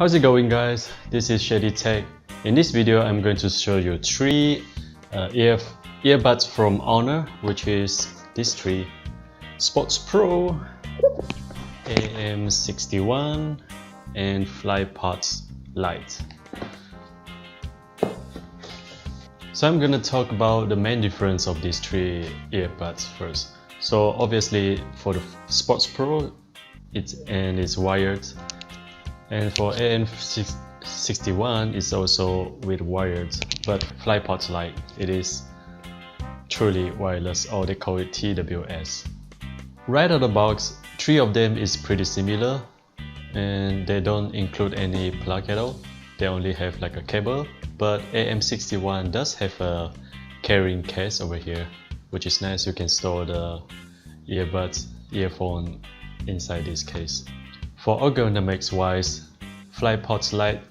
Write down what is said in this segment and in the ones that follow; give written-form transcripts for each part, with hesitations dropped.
How's it going, guys? This is Shady Tech. In this video, I'm going to show you three earbuds from Honor, which is these three: Sports Pro, AM61, and Flypods Lite. So I'm gonna talk about the main difference of these three earbuds first. So obviously for the Sports Pro, it's wired, and for AM61 it's also with wired, but Flypods Lite, it is truly wireless, or they call it TWS. Right out of the box, three of them is pretty similar, and they don't include any plug at all. They only have like a cable, but AM61 does have a carrying case over here, which is nice. You can store the earphone inside this case. For ergonomics wise, Flypods Lite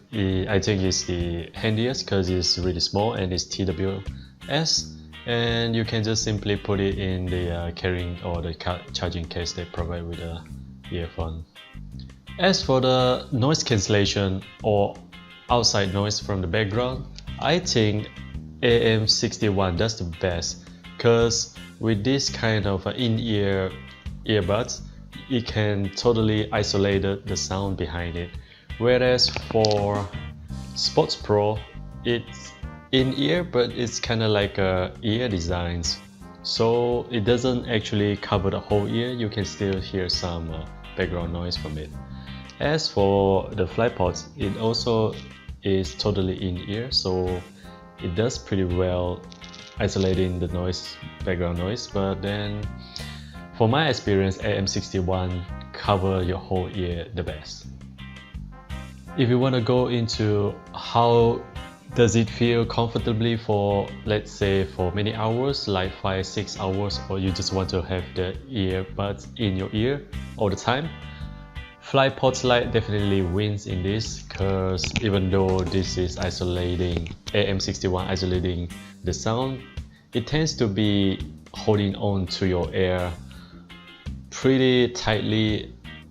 I think is the handiest because it's really small and it's TWS, and you can just simply put it in the carrying or the charging case they provide with the earphone. As for the noise cancellation or outside noise from the background, I think AM61 does the best, because with this kind of in-ear earbuds, it can totally isolate the sound behind it. Whereas for Sports Pro, it's in-ear, but it's kind of like ear designs, so it doesn't actually cover the whole ear. You can still hear some background noise from it. As for the Flypods, it also is totally in-ear, so it does pretty well isolating the noise, background noise. But then for my experience, AM61 cover your whole ear the best. If you want to go into how does it feel comfortably for, let's say, for many hours, like 5-6 hours, or you just want to have the earbuds in your ear all the time, Flypods Lite definitely wins in this, because even though this is isolating, AM61 isolating the sound, it tends to be holding on to your ear pretty tightly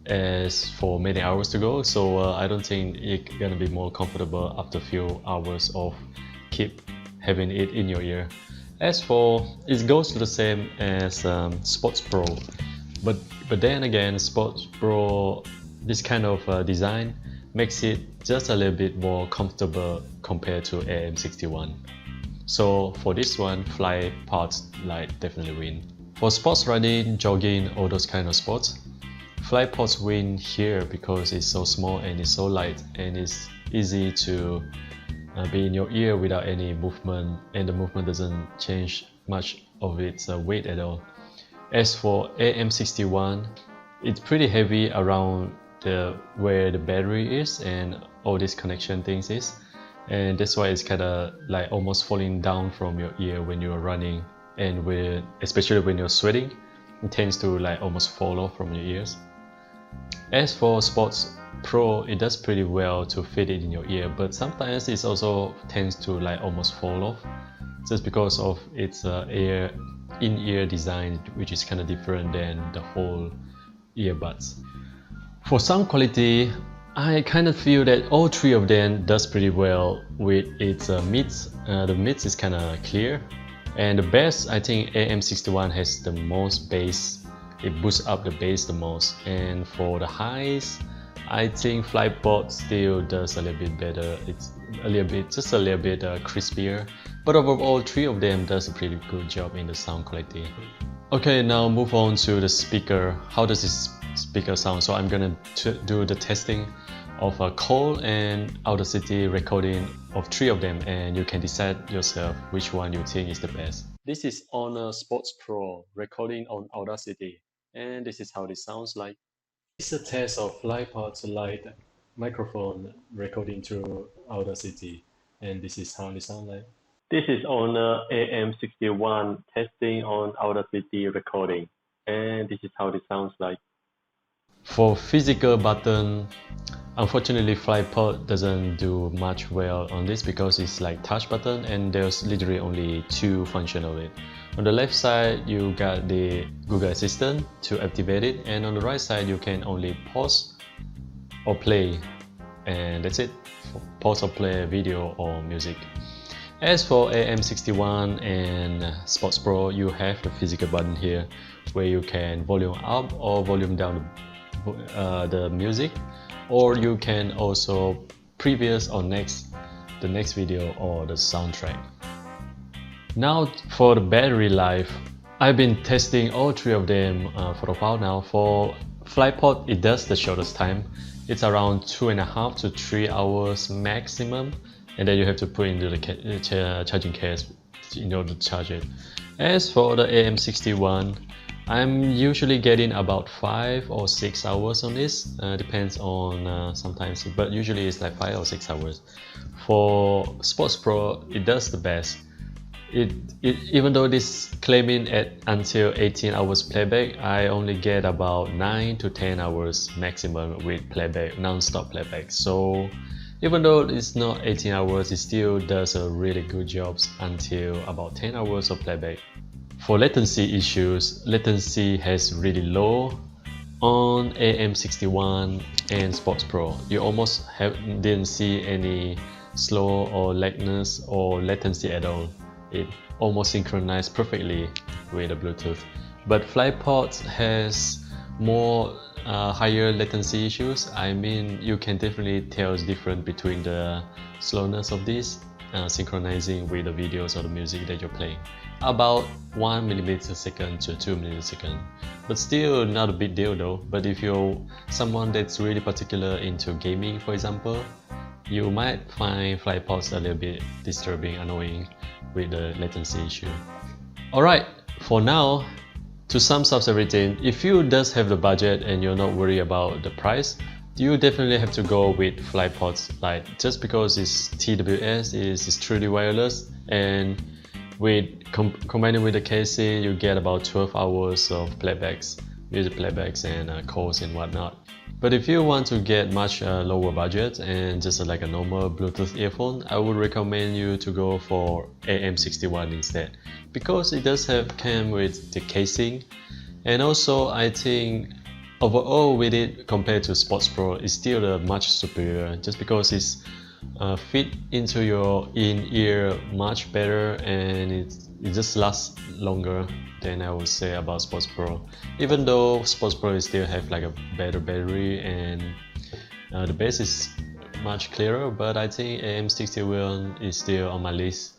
as for many hours to go. So I don't think it's gonna be more comfortable after a few hours of keep having it in your ear. As for, it goes to the same as Sports Pro, but then again, Sports Pro, this kind of design makes it just a little bit more comfortable compared to AM61. So for this one, Flypods Lite definitely win. For sports riding, jogging, all those kind of sports, Flypods win here because it's so small and it's so light, and it's easy to be in your ear without any movement, and the movement doesn't change much of its weight at all. As for AM61, it's pretty heavy around where the battery is and all these connection things is, and that's why it's kind of like almost falling down from your ear when you're running, and especially when you're sweating, it tends to like almost fall off from your ears. As for Sports Pro, it does pretty well to fit it in your ear, but sometimes it also tends to like almost fall off, just because of its in-ear design, which is kind of different than the whole earbuds. For sound quality, I kind of feel that all three of them does pretty well with its mids. The mids is kind of clear, and the bass, I think AM61 has the most bass. It boosts up the bass the most, and for the highs, I think Flypods still does a little bit better. It's just a little bit crispier, but overall, three of them does a pretty good job in the sound quality. Okay, now move on to the speaker. How does this speaker sound? So I'm gonna do the testing of a cold and outer city recording of three of them, and you can decide yourself which one you think is the best. This is Honor Sports Pro recording on outer city, and this is how it sounds like. It's a test of Flypods Lite microphone recording through outer city, and this is how it sounds like. This is Honor AM61 testing on outer city recording, and this is how it sounds like. For physical button, unfortunately Flypod doesn't do much well on this, because it's like touch button and there's literally only two functions of it. On the left side you got the Google Assistant to activate it, and on the right side you can only pause or play and that's it. Pause or play video or music. As for AM61 and Sports Pro, you have the physical button here where you can volume up or volume down the music, or you can also previous or the next video or the soundtrack. Now for the battery life, I've been testing all three of them for a while now. For Flypod, it does the shortest time. It's around 2.5 to 3 hours maximum, and then you have to put into the charging case in order to charge it. As for the AM61, I'm usually getting about 5 or 6 hours on this, depends on sometimes, but usually it's like 5 or 6 hours. For Sports Pro, it does the best. Even though this claiming at until 18 hours playback, I only get about 9 to 10 hours maximum with playback, non-stop playback. So even though it's not 18 hours, it still does a really good job until about 10 hours of playback. For latency issues, latency has really low on AM61 and Sports Pro. You almost didn't see any slow or lagness or latency at all. It almost synchronized perfectly with the Bluetooth. But Flypods has more higher latency issues. I mean, you can definitely tell the difference between the slowness of this synchronizing with the videos or the music that you're playing. About 1 millisecond to 2 milliseconds, but still not a big deal though. But if you're someone that's really particular into gaming, for example, you might find Flypods a little bit disturbing, annoying with the latency issue. Alright, for now, to sum up everything, if you does have the budget and you're not worried about the price, you definitely have to go with Flypods Lite, just because it's TWS, it's truly wireless, and with combining with the casing, you get about 12 hours of playbacks, music playbacks and calls and whatnot. But if you want to get much lower budget and just like a normal Bluetooth earphone, I would recommend you to go for AM61 instead, because it does come with the casing, and also I think overall with it compared to Sports Pro, it's still much superior, just because it's fit into your in-ear much better, and it just lasts longer than I would say about Sports Pro. Even though Sports Pro still have like a better battery and the bass is much clearer, but I think AM61 is still on my list.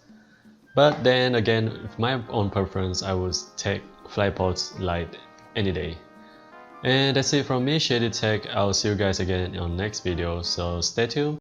But then again, with my own preference, I would take Flypods Lite any day. And that's it from me, Shady Tech. I'll see you guys again on next video, so stay tuned.